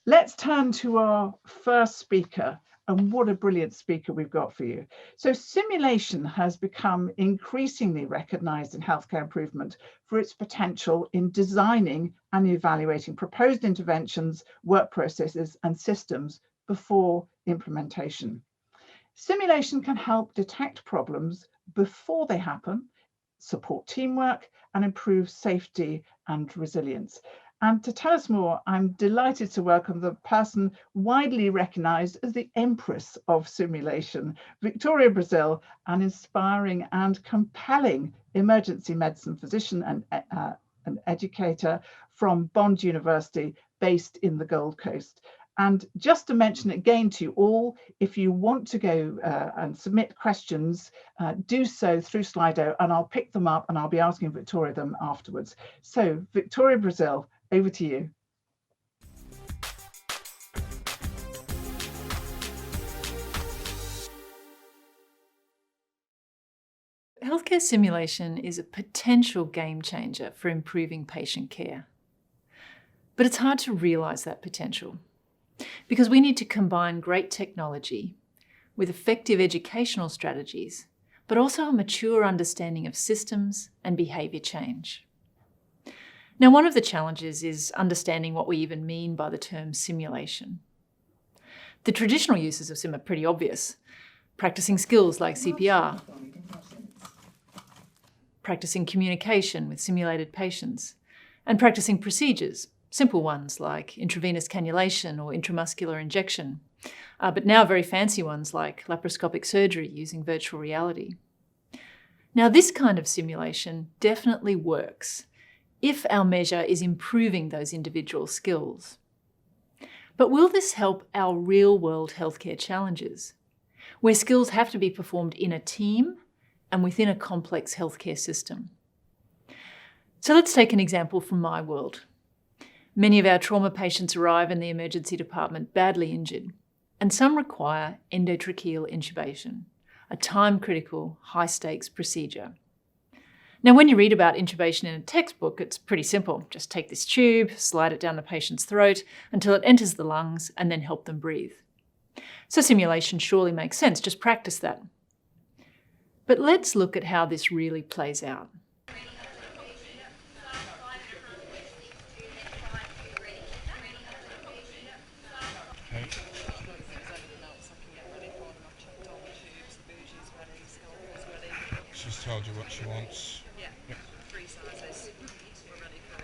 Let's turn to our first speaker, and what a brilliant speaker we've got for you. So simulation has become increasingly recognised in healthcare improvement for its potential in designing and evaluating proposed interventions, work processes and systems before implementation. Simulation can help detect problems before they happen, support teamwork and improve safety and resilience. And to tell us more, I'm delighted to welcome the person widely recognised as the Empress of Simulation, Victoria Brazil, an inspiring and compelling emergency medicine physician and an educator from Bond University, based in the Gold Coast. And just to mention again to you all, if you want to go and submit questions, do so through Slido and I'll pick them up and I'll be asking Victoria them afterwards. So Victoria Brazil, over to you. Healthcare simulation is a potential game changer for improving patient care. But it's hard to realise that potential because we need to combine great technology with effective educational strategies, but also a mature understanding of systems and behaviour change. Now, one of the challenges is understanding what we even mean by the term simulation. The traditional uses of sim are pretty obvious. Practicing skills like CPR, practicing communication with simulated patients, and practicing procedures, simple ones like intravenous cannulation or intramuscular injection, but now very fancy ones like laparoscopic surgery using virtual reality. Now, this kind of simulation definitely works if our measure is improving those individual skills. But will this help our real-world healthcare challenges, where skills have to be performed in a team and within a complex healthcare system? So let's take an example from my world. Many of our trauma patients arrive in the emergency department badly injured, and some require endotracheal intubation, a time-critical, high-stakes procedure. Now, when you read about intubation in a textbook, it's pretty simple. Just take this tube, slide it down the patient's throat until it enters the lungs, and then help them breathe. So simulation surely makes sense, just practice that. But let's look at how this really plays out. She's told you what she wants. Yeah. 3 sizes. We're ready for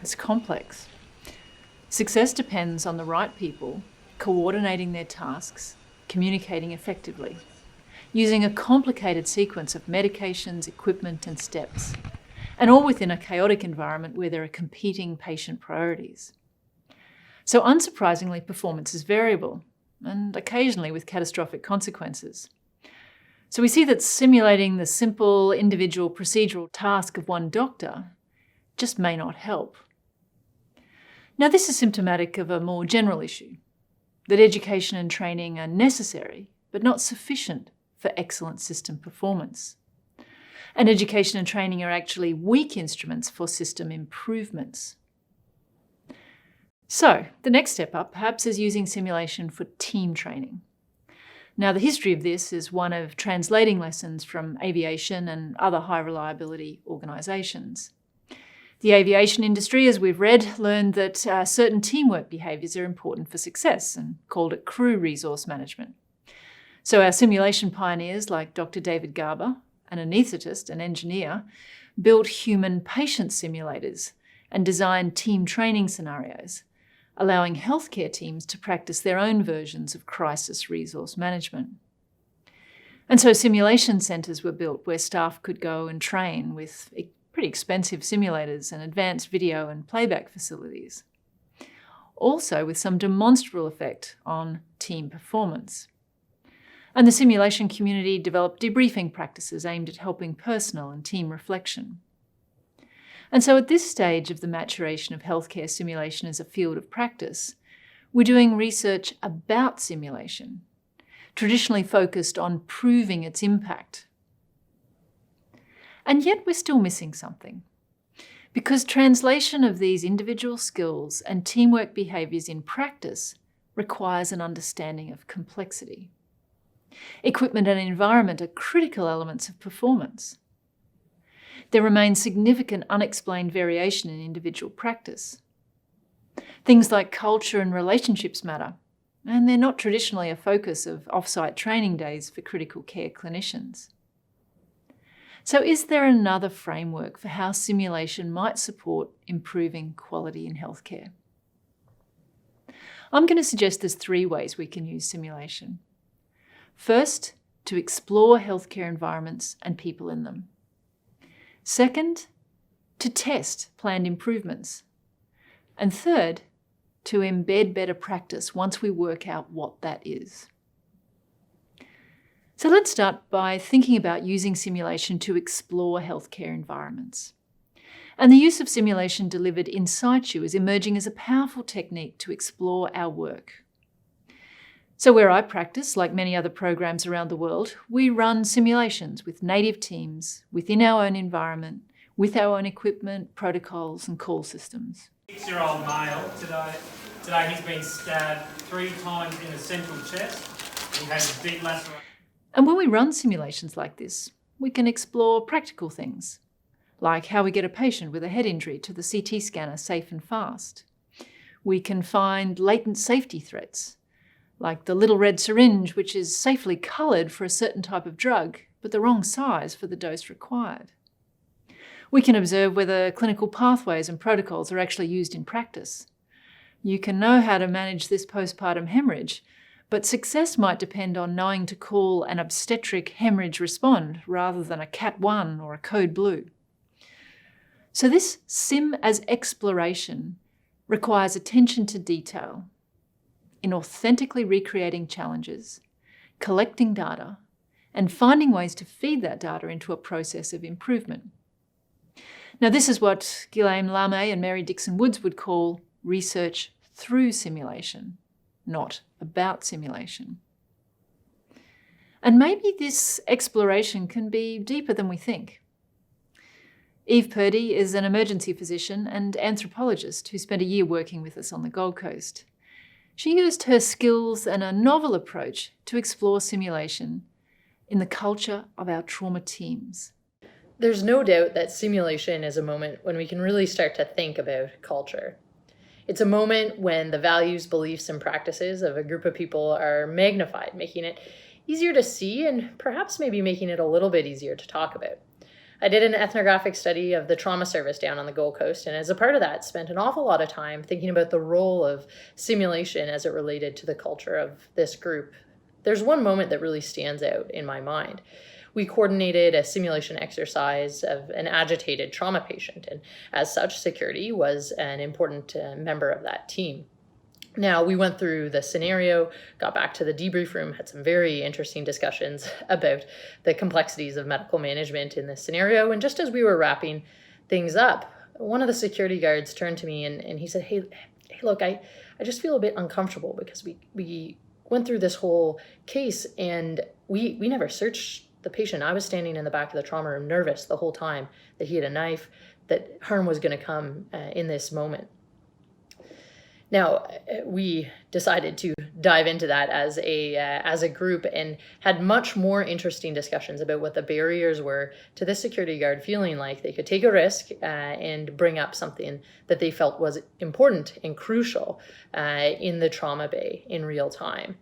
It's complex. Success depends on the right people coordinating their tasks, communicating effectively, using a complicated sequence of medications, equipment and steps, and all within a chaotic environment where there are competing patient priorities. So unsurprisingly, performance is variable, and occasionally with catastrophic consequences. So we see that simulating the simple individual procedural task of one doctor just may not help. Now, this is symptomatic of a more general issue, that education and training are necessary, but not sufficient for excellent system performance. And education and training are actually weak instruments for system improvements. So, the next step up perhaps is using simulation for team training. Now, the history of this is one of translating lessons from aviation and other high reliability organisations. The aviation industry, as we've read, learned that certain teamwork behaviours are important for success and called it crew resource management. So our simulation pioneers like Dr. David Garber, an anaesthetist and engineer, built human patient simulators and designed team training scenarios, allowing healthcare teams to practice their own versions of crisis resource management. And so simulation centres were built where staff could go and train with pretty expensive simulators and advanced video and playback facilities, also with some demonstrable effect on team performance. And the simulation community developed debriefing practices aimed at helping personal and team reflection. And so at this stage of the maturation of healthcare simulation as a field of practice, we're doing research about simulation, traditionally focused on proving its impact. And yet we're still missing something, because translation of these individual skills and teamwork behaviours in practice requires an understanding of complexity. Equipment and environment are critical elements of performance. There remains significant unexplained variation in individual practice. Things like culture and relationships matter, and they're not traditionally a focus of off-site training days for critical care clinicians. So is there another framework for how simulation might support improving quality in healthcare? I'm going to suggest there's 3 ways we can use simulation. First, to explore healthcare environments and people in them. Second, to test planned improvements. And third, to embed better practice once we work out what that is. So let's start by thinking about using simulation to explore healthcare environments. And the use of simulation delivered in situ is emerging as a powerful technique to explore our work. So where I practice, like many other programs around the world, we run simulations with native teams, within our own environment, with our own equipment, protocols and call systems. 6-year-old male, today he's been stabbed 3 times in the central chest. He has a deep laceration. And when we run simulations like this, we can explore practical things, like how we get a patient with a head injury to the CT scanner safe and fast. We can find latent safety threats, like the little red syringe which is safely coloured for a certain type of drug, but the wrong size for the dose required. We can observe whether clinical pathways and protocols are actually used in practice. You can know how to manage this postpartum hemorrhage, but success might depend on knowing to call an obstetric hemorrhage respond rather than a Cat 1 or a code blue. So this sim as exploration requires attention to detail in authentically recreating challenges, collecting data, and finding ways to feed that data into a process of improvement. Now, this is what Ghislaine Lame and Mary Dixon Woods would call research through simulation, not about simulation. And maybe this exploration can be deeper than we think. Eve Purdy is an emergency physician and anthropologist who spent a year working with us on the Gold Coast. She used her skills and a novel approach to explore simulation in the culture of our trauma teams. There's no doubt that simulation is a moment when we can really start to think about culture. It's a moment when the values, beliefs, and practices of a group of people are magnified, making it easier to see and perhaps maybe making it a little bit easier to talk about. I did an ethnographic study of the trauma service down on the Gold Coast, and as a part of that, spent an awful lot of time thinking about the role of simulation as it related to the culture of this group. There's one moment that really stands out in my mind. We coordinated a simulation exercise of an agitated trauma patient, and as such, security was an important member of that team. Now, we went through the scenario, got back to the debrief room, had some very interesting discussions about the complexities of medical management in this scenario, and just as we were wrapping things up, one of the security guards turned to me and he said, hey, look, I just feel a bit uncomfortable because we went through this whole case and we never searched the patient. I was standing in the back of the trauma room nervous the whole time that he had a knife, that harm was going to come in this moment. Now, we decided to dive into that as a group and had much more interesting discussions about what the barriers were to this security guard feeling like they could take a risk and bring up something that they felt was important and crucial in the trauma bay in real time.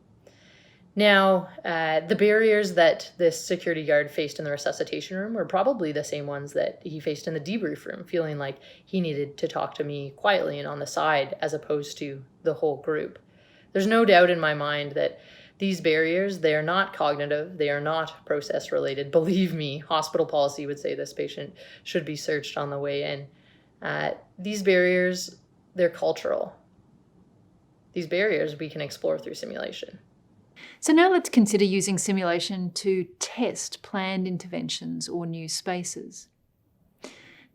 Now, the barriers that this security guard faced in the resuscitation room were probably the same ones that he faced in the debrief room, feeling like he needed to talk to me quietly and on the side as opposed to the whole group. There's no doubt in my mind that these barriers, they are not cognitive, they are not process related. Believe me, hospital policy would say this patient should be searched on the way in. These barriers, they're cultural. These barriers we can explore through simulation. So now let's consider using simulation to test planned interventions or new spaces.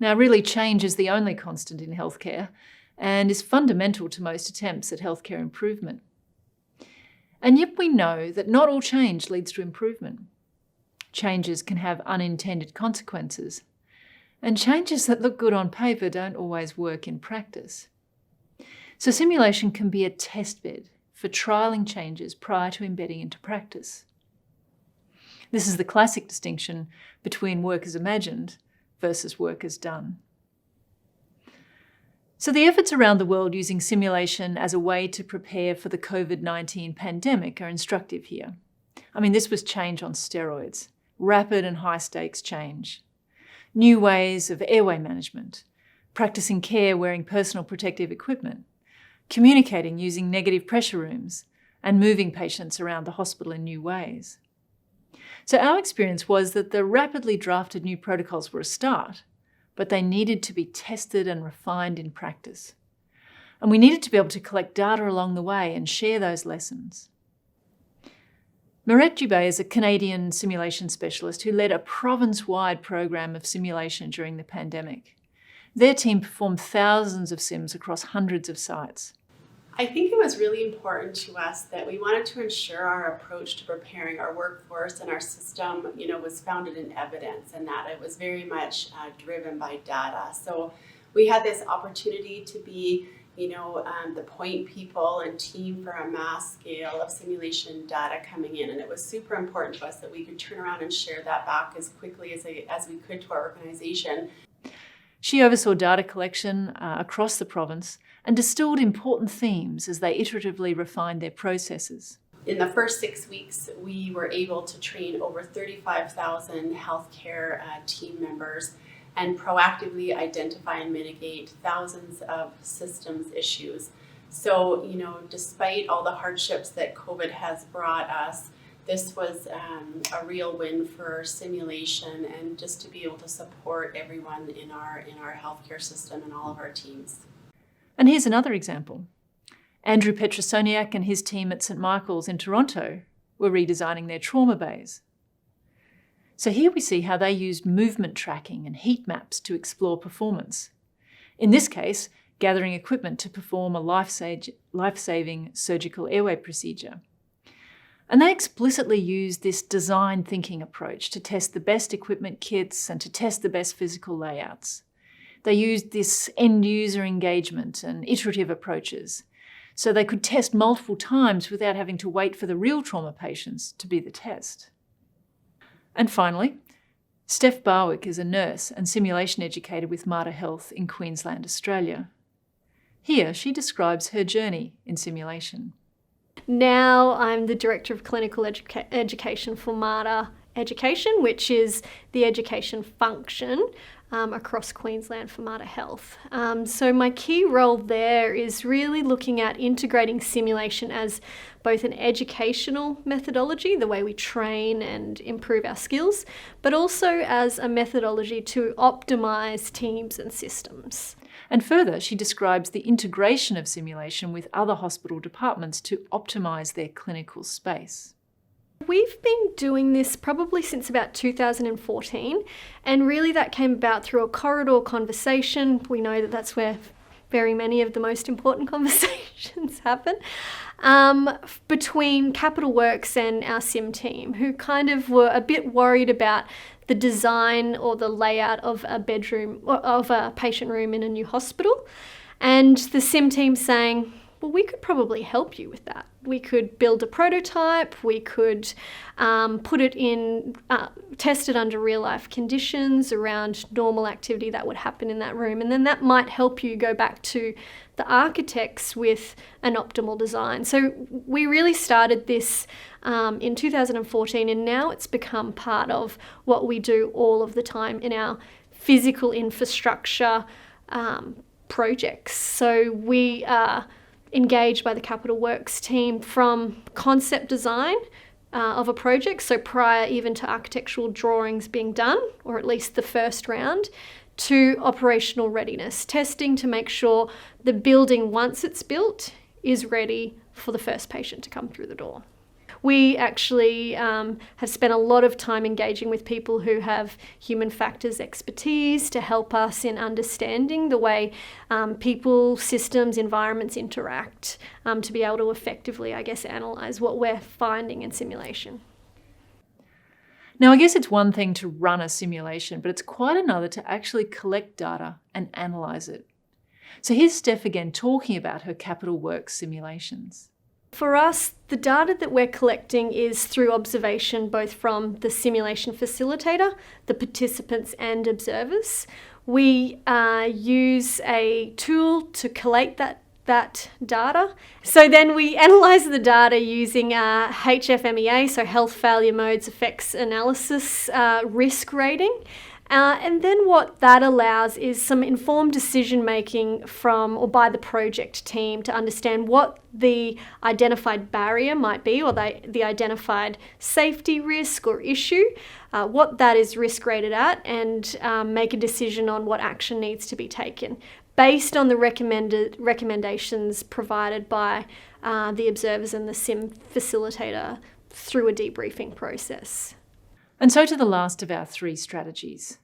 Now, really, change is the only constant in healthcare and is fundamental to most attempts at healthcare improvement. And yet we know that not all change leads to improvement. Changes can have unintended consequences, and changes that look good on paper don't always work in practice. So simulation can be a test bed for trialling changes prior to embedding into practice. This is the classic distinction between work as imagined versus work as done. So the efforts around the world using simulation as a way to prepare for the COVID-19 pandemic are instructive here. I mean, this was change on steroids, rapid and high-stakes change. New ways of airway management, practicing care wearing personal protective equipment, communicating using negative pressure rooms, and moving patients around the hospital in new ways. So our experience was that the rapidly drafted new protocols were a start, but they needed to be tested and refined in practice. And we needed to be able to collect data along the way and share those lessons. Mirette Dubé is a Canadian simulation specialist who led a province-wide program of simulation during the pandemic. Their team performed thousands of sims across hundreds of sites. I think it was really important to us that we wanted to ensure our approach to preparing our workforce and our system, was founded in evidence, and that it was very much driven by data. So we had this opportunity to be, the point people and team for a mass scale of simulation data coming in, and it was super important to us that we could turn around and share that back as quickly as we could to our organization. She oversaw data collection across the province and distilled important themes as they iteratively refined their processes. In the first 6 weeks, we were able to train over 35,000 healthcare team members and proactively identify and mitigate thousands of systems issues. So, despite all the hardships that COVID has brought us, this was a real win for simulation and just to be able to support everyone in our healthcare system and all of our teams. And here's another example. Andrew Petrosoniak and his team at St Michael's in Toronto were redesigning their trauma bays. So here we see how they used movement tracking and heat maps to explore performance. In this case, gathering equipment to perform a life-saving surgical airway procedure. And they explicitly used this design thinking approach to test the best equipment kits and to test the best physical layouts. They used this end-user engagement and iterative approaches, so they could test multiple times without having to wait for the real trauma patients to be the test. And finally, Steph Barwick is a nurse and simulation educator with Mater Health in Queensland, Australia. Here, she describes her journey in simulation. Now I'm the Director of Clinical Education for Mater Education, which is the education function across Queensland for Mater Health. So my key role there is really looking at integrating simulation as both an educational methodology, the way we train and improve our skills, but also as a methodology to optimise teams and systems. And further, she describes the integration of simulation with other hospital departments to optimise their clinical space. We've been doing this probably since about 2014, and really that came about through a corridor conversation. We know that that's where very many of the most important conversations happen, between Capital Works and our sim team, who kind of were a bit worried about the design or the layout of a bedroom, or of a patient room in a new hospital. And the sim team saying, well, we could probably help you with that. We could build a prototype, we could put it in, test it under real life conditions around normal activity that would happen in that room. And then that might help you go back to the architects with an optimal design. So we really started this in 2014, and now it's become part of what we do all of the time in our physical infrastructure projects. So we are engaged by the Capital Works team from concept design of a project, so prior even to architectural drawings being done, or at least the first round, to operational readiness, testing to make sure the building, once it's built, is ready for the first patient to come through the door. We actually have spent a lot of time engaging with people who have human factors expertise to help us in understanding the way people, systems, environments interact, to be able to effectively, I guess, analyse what we're finding in simulation. Now, I guess it's one thing to run a simulation, but it's quite another to actually collect data and analyse it. So here's Steph again talking about her Capital Works simulations. For us, the data that we're collecting is through observation both from the simulation facilitator, the participants and observers. We use a tool to collate that data. So then we analyse the data using HFMEA, so Health Failure Modes Effects Analysis risk rating. And then what that allows is some informed decision making from or by the project team to understand what the identified barrier might be, or the identified safety risk or issue, what that is risk rated at, and make a decision on what action needs to be taken based on the recommendations provided by the observers and the sim facilitator through a debriefing process. And so to the last of our 3 strategies,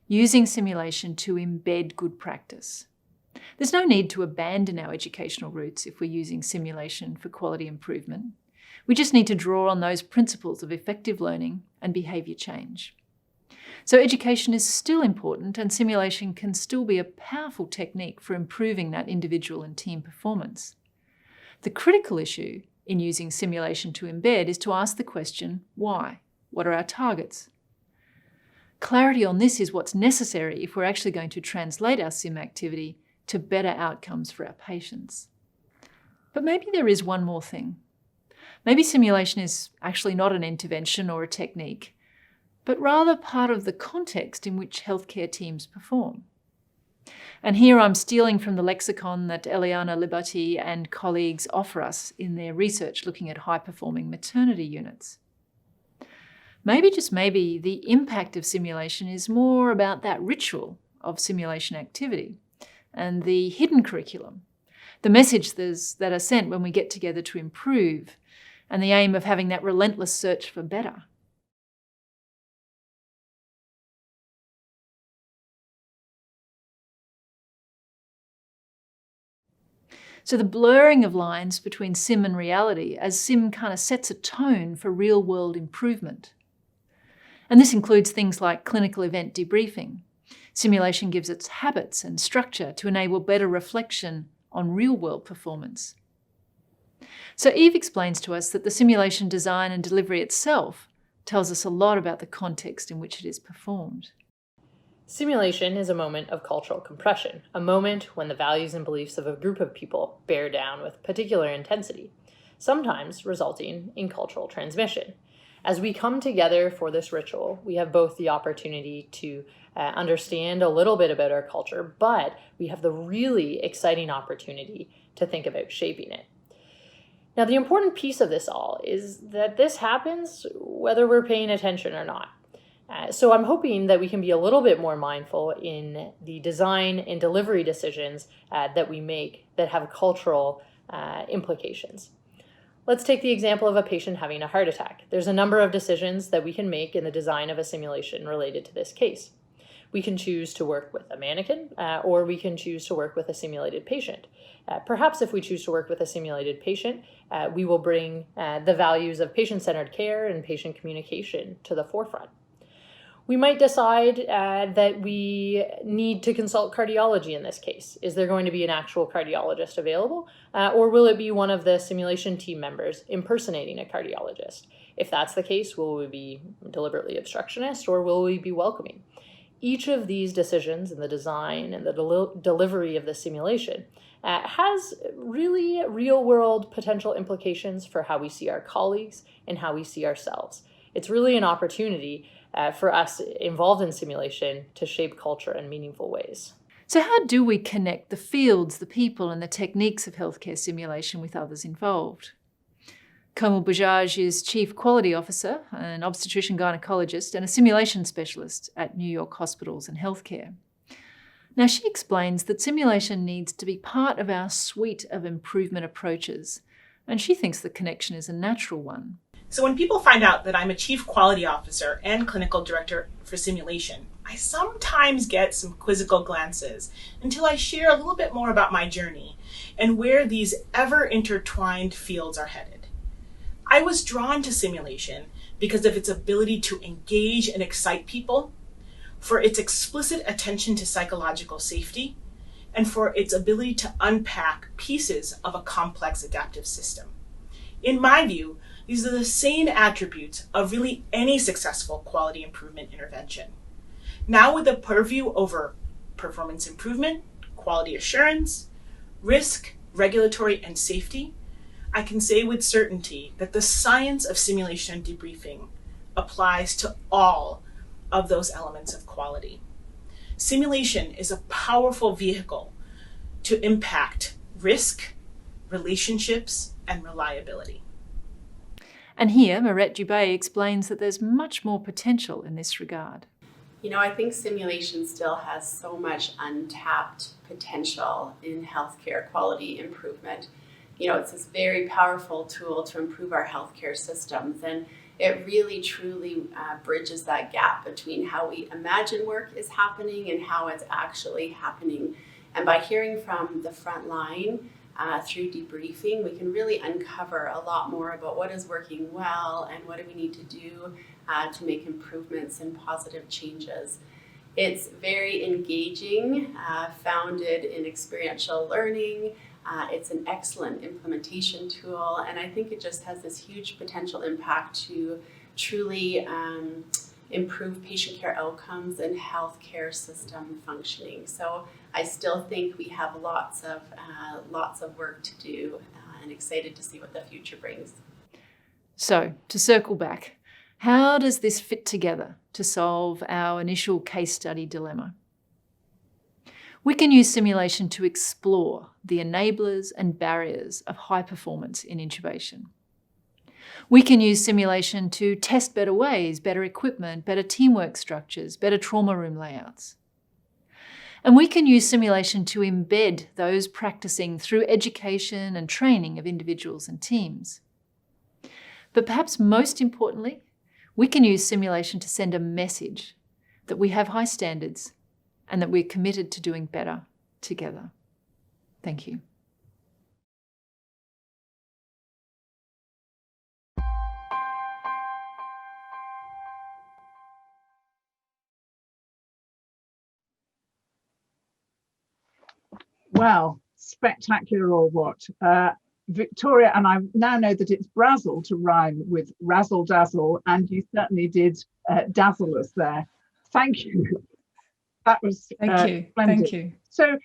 using simulation to embed good practice. There's no need to abandon our educational roots if we're using simulation for quality improvement. We just need to draw on those principles of effective learning and behaviour change. So education is still important, and simulation can still be a powerful technique for improving that individual and team performance. The critical issue in using simulation to embed is to ask the question, why? What are our targets? Clarity on this is what's necessary if we're actually going to translate our sim activity to better outcomes for our patients. But maybe there is one more thing. Maybe simulation is actually not an intervention or a technique, but rather part of the context in which healthcare teams perform. And here I'm stealing from the lexicon that Eliana Liberty and colleagues offer us in their research looking at high-performing maternity units. Maybe, just maybe, the impact of simulation is more about that ritual of simulation activity and the hidden curriculum, the messages that are sent when we get together to improve, and the aim of having that relentless search for better. So the blurring of lines between sim and reality, as sim kind of sets a tone for real-world improvement. And this includes things like clinical event debriefing. Simulation gives its habits and structure to enable better reflection on real-world performance. So Eve explains to us that the simulation design and delivery itself tells us a lot about the context in which it is performed. Simulation is a moment of cultural compression, a moment when the values and beliefs of a group of people bear down with particular intensity, sometimes resulting in cultural transmission. As we come together for this ritual, we have both the opportunity to understand a little bit about our culture, but we have the really exciting opportunity to think about shaping it. Now, the important piece of this all is that this happens whether we're paying attention or not. So I'm hoping that we can be a little bit more mindful in the design and delivery decisions that we make that have cultural implications. Let's take the example of a patient having a heart attack. There's a number of decisions that we can make in the design of a simulation related to this case. We can choose to work with a mannequin, or we can choose to work with a simulated patient. Perhaps if we choose to work with a simulated patient, we will bring the values of patient-centered care and patient communication to the forefront. We might decide that we need to consult cardiology in this case. Is there going to be an actual cardiologist available? Or will it be one of the simulation team members impersonating a cardiologist? If that's the case, will we be deliberately obstructionist or will we be welcoming? Each of these decisions in the design and the delivery of the simulation has really real-world potential implications for how we see our colleagues and how we see ourselves. It's really an opportunity for us involved in simulation to shape culture in meaningful ways. So how do we connect the fields, the people and the techniques of healthcare simulation with others involved? Komal Bajaj is Chief Quality Officer, an obstetrician gynecologist and a simulation specialist at New York Hospitals and Healthcare. Now she explains that simulation needs to be part of our suite of improvement approaches, and she thinks the connection is a natural one. So when people find out that I'm a chief quality officer and clinical director for simulation, I sometimes get some quizzical glances until I share a little bit more about my journey and where these ever intertwined fields are headed. I was drawn to simulation because of its ability to engage and excite people, for its explicit attention to psychological safety, and for its ability to unpack pieces of a complex adaptive system. In my view, these are the same attributes of really any successful quality improvement intervention. Now with a purview over performance improvement, quality assurance, risk, regulatory, and safety, I can say with certainty that the science of simulation and debriefing applies to all of those elements of quality. Simulation is a powerful vehicle to impact risk, relationships, and reliability. And here, Marette Dubé explains that there's much more potential in this regard. You know, I think simulation still has so much untapped potential in healthcare quality improvement. You know, it's this very powerful tool to improve our healthcare systems, and it really truly bridges that gap between how we imagine work is happening and how it's actually happening. And by hearing from the front line through debriefing, we can really uncover a lot more about what is working well and what do we need to do to make improvements and positive changes. It's very engaging, founded in experiential learning. It's an excellent implementation tool, and I think it just has this huge potential impact to truly improve patient care outcomes and healthcare system functioning. So I still think we have lots of work to do, and excited to see what the future brings. So, to circle back, how does this fit together to solve our initial case study dilemma? We can use simulation to explore the enablers and barriers of high performance in intubation. We can use simulation to test better ways, better equipment, better teamwork structures, better trauma room layouts. And we can use simulation to embed those practicing through education and training of individuals and teams. But perhaps most importantly, we can use simulation to send a message that we have high standards and that we're committed to doing better together. Thank you. Well, spectacular or what? Victoria, and I now know that it's Brazzle to rhyme with razzle dazzle, and you certainly did dazzle us there. Thank you. That was Thank you. splendid. Thank you. So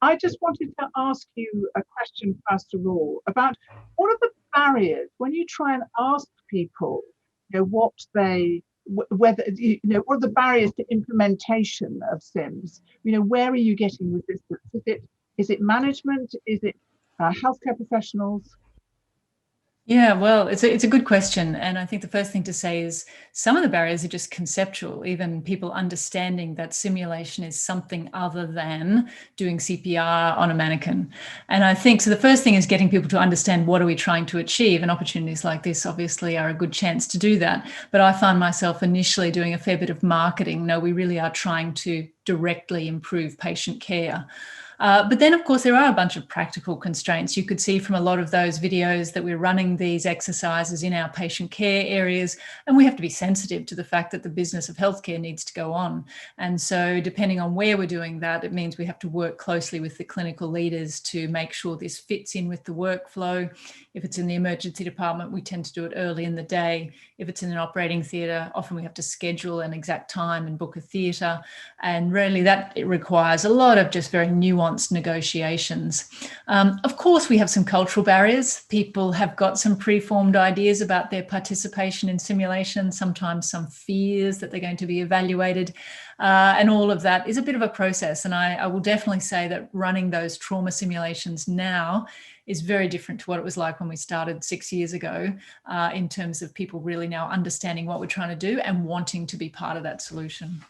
I just wanted to ask you a question first of all about what are the barriers when you try and ask people, you know, what they, whether, you know, what are the barriers to implementation of SIMS? You know, where are you getting resistance? Is it management? Is it healthcare professionals? Yeah, well, it's a good question. And I think the first thing to say is some of the barriers are just conceptual, even people understanding that simulation is something other than doing CPR on a mannequin. And I think, so the first thing is getting people to understand what are we trying to achieve, and opportunities like this obviously are a good chance to do that. But I found myself initially doing a fair bit of marketing. No, we really are trying to directly improve patient care. But then, of course, there are a bunch of practical constraints. You could see from a lot of those videos that we're running these exercises in our patient care areas, and we have to be sensitive to the fact that the business of healthcare needs to go on. And so depending on where we're doing that, it means we have to work closely with the clinical leaders to make sure this fits in with the workflow. If it's in the emergency department, we tend to do it early in the day. If it's in an operating theatre, often we have to schedule an exact time and book a theatre. And really it requires a lot of just very nuanced negotiations. Of course, we have some cultural barriers. People have got some preformed ideas about their participation in simulation, sometimes some fears that they're going to be evaluated. And all of that is a bit of a process. And I will definitely say that running those trauma simulations now is very different to what it was like when we started 6 years ago, in terms of people really now understanding what we're trying to do and wanting to be part of that solution.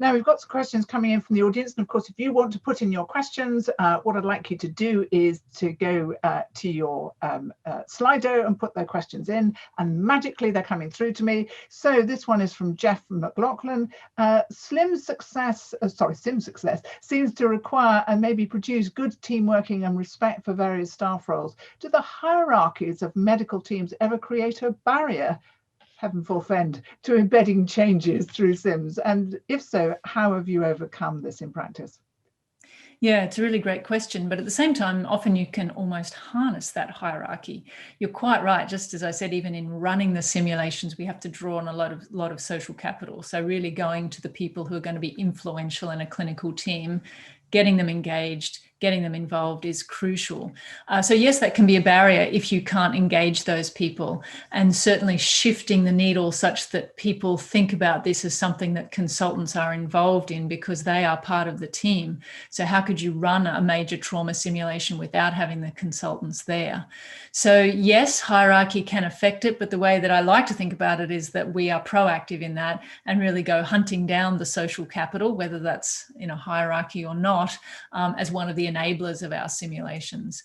Now we've got some questions coming in from the audience, and of course if you want to put in your questions, what I'd like you to do is to go to your Slido and put their questions in, and magically they're coming through to me. So this one is from Jeff McLaughlin. Sim success seems to require and maybe produce good team working and respect for various staff roles. Do the hierarchies of medical teams ever create a barrier, heaven forfend, to embedding changes through SIMS? And if so, how have you overcome this in practice? Yeah, it's a really great question. But at the same time, often you can almost harness that hierarchy. You're quite right. Just as I said, even in running the simulations, we have to draw on a lot of social capital. So really going to the people who are going to be influential in a clinical team, getting them engaged, getting them involved is crucial. So yes, that can be a barrier if you can't engage those people, and certainly shifting the needle such that people think about this as something that consultants are involved in because they are part of the team. So how could you run a major trauma simulation without having the consultants there? So yes, hierarchy can affect it, but the way that I like to think about it is that we are proactive in that and really go hunting down the social capital, whether that's in a hierarchy or not, as one of the enablers of our simulations.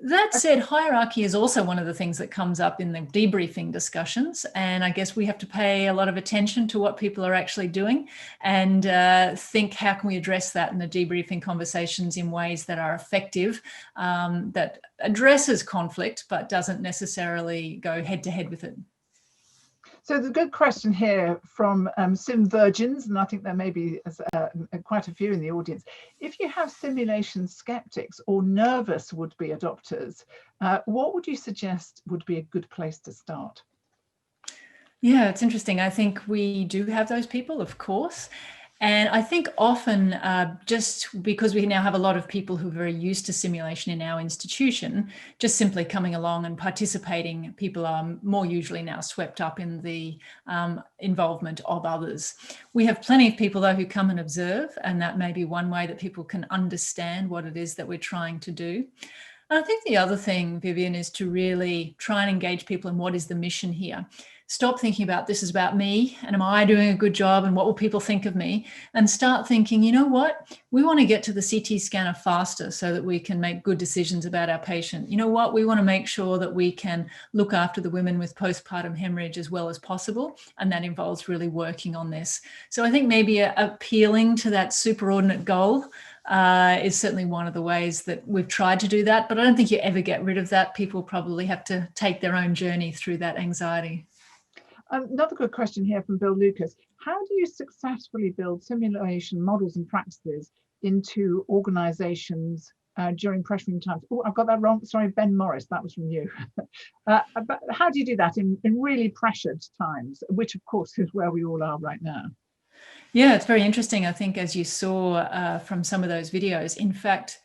That said, hierarchy is also one of the things that comes up in the debriefing discussions. And I guess we have to pay a lot of attention to what people are actually doing and think, how can we address that in the debriefing conversations in ways that are effective, that addresses conflict, but doesn't necessarily go head to head with it. So there's a good question here from Sim Virgins, and I think there may be quite a few in the audience. If you have simulation skeptics or nervous would-be adopters, what would you suggest would be a good place to start? Yeah, it's interesting. I think we do have those people, of course. And I think often just because we now have a lot of people who are very used to simulation in our institution, just simply coming along and participating, people are more usually now swept up in the involvement of others. We have plenty of people though who come and observe, and that may be one way that people can understand what it is that we're trying to do. And I think the other thing, Vivian, is to really try and engage people in what is the mission here. Stop thinking about this is about me and am I doing a good job and what will people think of me, and start thinking, you know what, we want to get to the CT scanner faster so that we can make good decisions about our patient. You know what, we want to make sure that we can look after the women with postpartum hemorrhage as well as possible, and that involves really working on this. So I think maybe appealing to that superordinate goal is certainly one of the ways that we've tried to do that, but I don't think you ever get rid of that. People probably have to take their own journey through that anxiety. Another good question here from Bill Lucas. How do you successfully build simulation models and practices into organizations during pressuring times? Oh, I've got that wrong. Sorry, Ben Morris, that was from you. But how do you do that in really pressured times, which of course is where we all are right now? Yeah, it's very interesting. I think as you saw from some of those videos, in fact,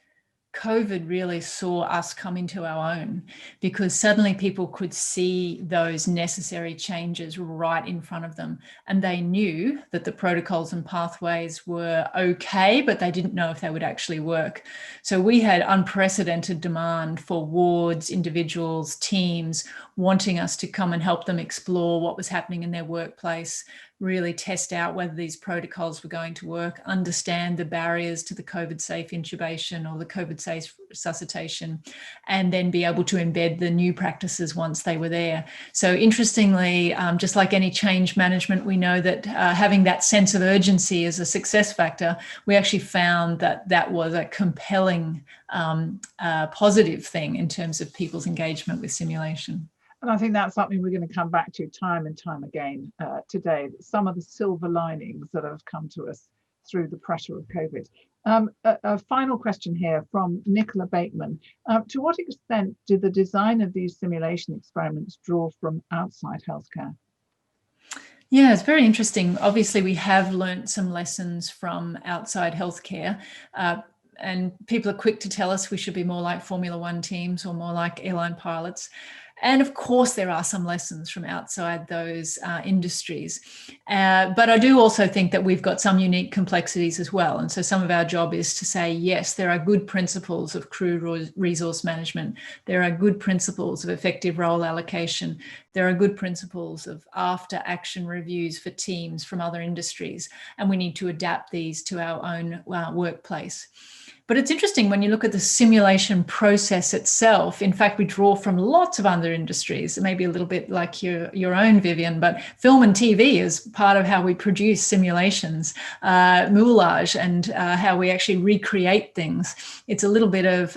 COVID really saw us come into our own because suddenly people could see those necessary changes right in front of them. And they knew that the protocols and pathways were okay, but they didn't know if they would actually work. So we had unprecedented demand for wards, individuals, teams wanting us to come and help them explore what was happening in their workplace, really test out whether these protocols were going to work, understand the barriers to the COVID-safe intubation or the COVID-safe resuscitation, and then be able to embed the new practices once they were there. So interestingly, just like any change management, we know that having that sense of urgency is a success factor. We actually found that that was a compelling positive thing in terms of people's engagement with simulation. And I think that's something we're going to come back to time and time again today, some of the silver linings that have come to us through the pressure of COVID. A final question here from Nicola Bateman. To what extent did the design of these simulation experiments draw from outside healthcare? Yeah, it's very interesting. Obviously, we have learnt some lessons from outside healthcare. And people are quick to tell us we should be more like Formula One teams or more like airline pilots. And of course, there are some lessons from outside those industries. But I do also think that we've got some unique complexities as well. And so some of our job is to say, yes, there are good principles of crew resource management. There are good principles of effective role allocation. There are good principles of after action reviews for teams from other industries. And we need to adapt these to our own workplace. But it's interesting when you look at the simulation process itself. In fact, we draw from lots of other industries, maybe a little bit like your own, Vivian, but film and TV is part of how we produce simulations, moulage, and how we actually recreate things. It's a little bit of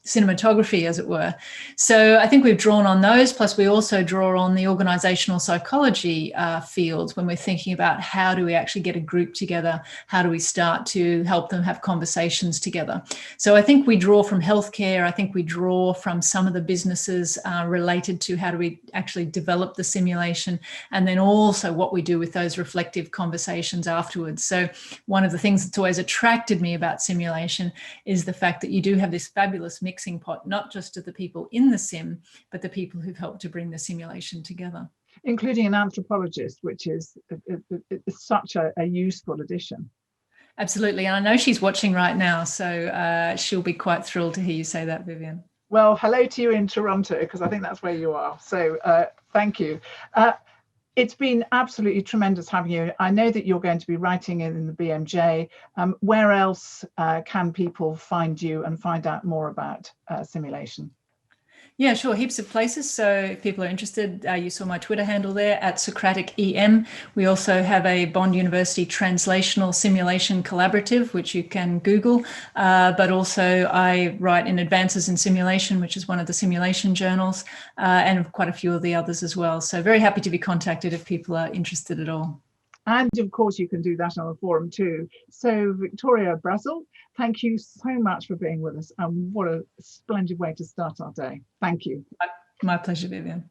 cinematography, as it were. So I think we've drawn on those, plus we also draw on the organizational psychology field when we're thinking about how do we actually get a group together, how do we start to help them have conversations together. So I think we draw from healthcare, I think we draw from some of the businesses related to how do we actually develop the simulation, and then also what we do with those reflective conversations afterwards. So one of the things that's always attracted me about simulation is the fact that you do have this fabulous mixing pot, not just of the people in the sim, but the people who've helped to bring the simulation together. Including an anthropologist, which is such a useful addition. Absolutely. And I know she's watching right now, so she'll be quite thrilled to hear you say that, Vivian. Well, hello to you in Toronto, because I think that's where you are. So thank you. It's been absolutely tremendous having you. I know that you're going to be writing in the BMJ. Where else can people find you and find out more about simulation? Yeah, sure. Heaps of places. So if people are interested, you saw my Twitter handle there at SocraticEM. We also have a Bond University Translational Simulation Collaborative, which you can Google. But also I write in Advances in Simulation, which is one of the simulation journals, and quite a few of the others as well. So very happy to be contacted if people are interested at all. And of course, you can do that on the forum too. So Victoria Brazel, thank you so much for being with us. And what a splendid way to start our day. Thank you. My pleasure, Vivian.